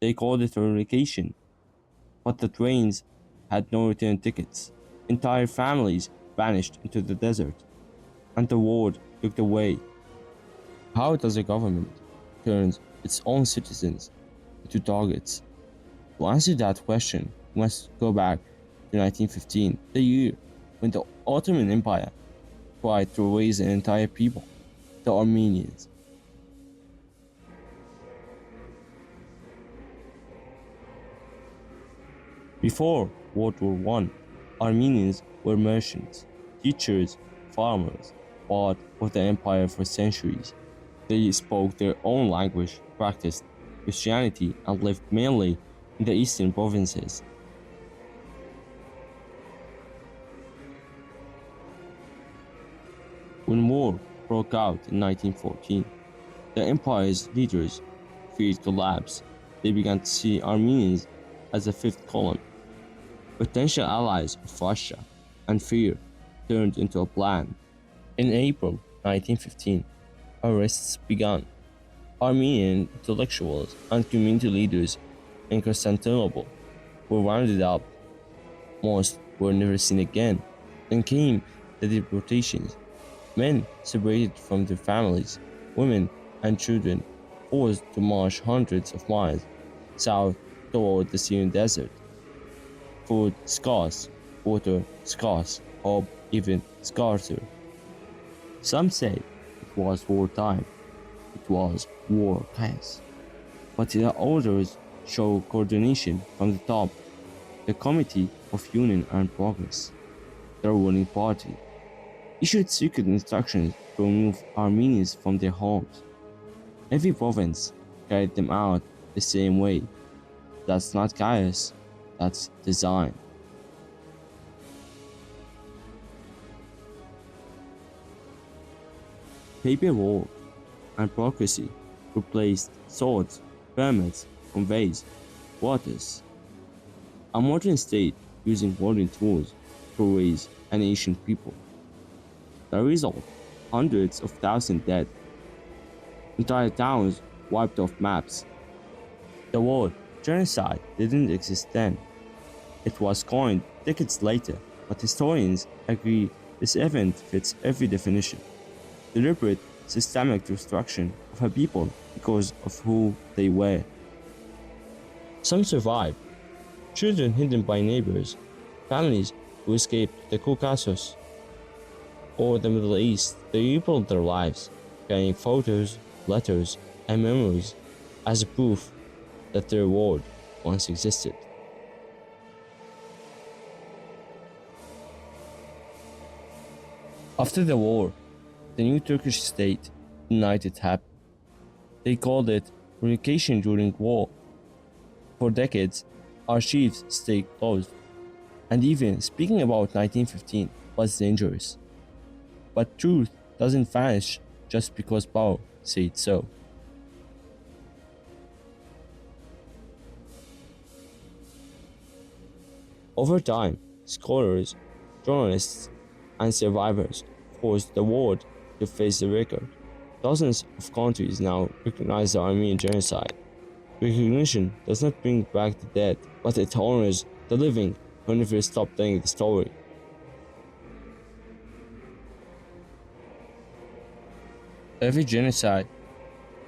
They called it relocation, but the trains had no return tickets. Entire families vanished into the desert, and the world looked away. How does a government turn its own citizens into targets? To answer that question, we must go back to 1915, the year when the Ottoman Empire tried to erase an entire people, the Armenians. Before World War I, Armenians were merchants, teachers, farmers, part of the empire for centuries. They spoke their own language, practiced Christianity, and lived mainly in the eastern provinces. When war broke out in 1914, the empire's leaders feared collapse. They began to see Armenians as a fifth column, potential allies of Russia, and fear turned into a plan. In April 1915, arrests began. Armenian intellectuals and community leaders in Constantinople were rounded up. Most were never seen again. Then came the deportations. Men separated from their families, women and children forced to march hundreds of miles south toward the Syrian desert. Food scarce, water scarce, hope even scarcer. Some say it was wartime, it was war chaos. But the orders show coordination from the top, the Committee of Union and Progress, the ruling party, issued secret instructions to remove Armenians from their homes. Every province carried them out the same way. That's not chaos, that's design. Paperwork and bureaucracy replaced swords, pyramids, conveys, waters. A modern state using modern tools to raise an ancient people. The result, hundreds of thousands dead, entire towns wiped off maps. The word genocide didn't exist then. It was coined decades later, but historians agree this event fits every definition. Deliberate, systemic destruction of a people because of who they were. Some survived, children hidden by neighbors, families who escaped the Caucasus or the Middle East. They rebuilt their lives, carrying photos, letters, and memories as proof that their world once existed. After the war, the new Turkish state united happened. They called it relocation during war. For decades, archives stayed closed, and even speaking about 1915 was dangerous. But truth doesn't vanish just because power said so. Over time, scholars, journalists, and survivors forced the world to face the record. Dozens of countries now recognize the Armenian Genocide. Recognition does not bring back the dead, but it honors the living who never stopped telling the story. Every genocide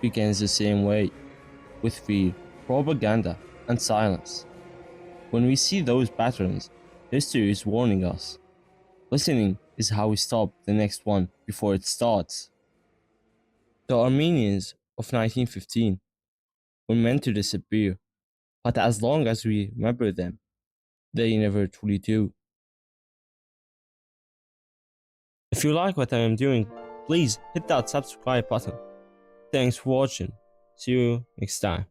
begins the same way, with fear, propaganda, and silence. When we see those patterns, history is warning us. Listening is how we stop the next one before it starts. The Armenians of 1915 were meant to disappear, but as long as we remember them, they never truly do. If you like what I am doing, please hit that subscribe button. Thanks for watching. See you next time.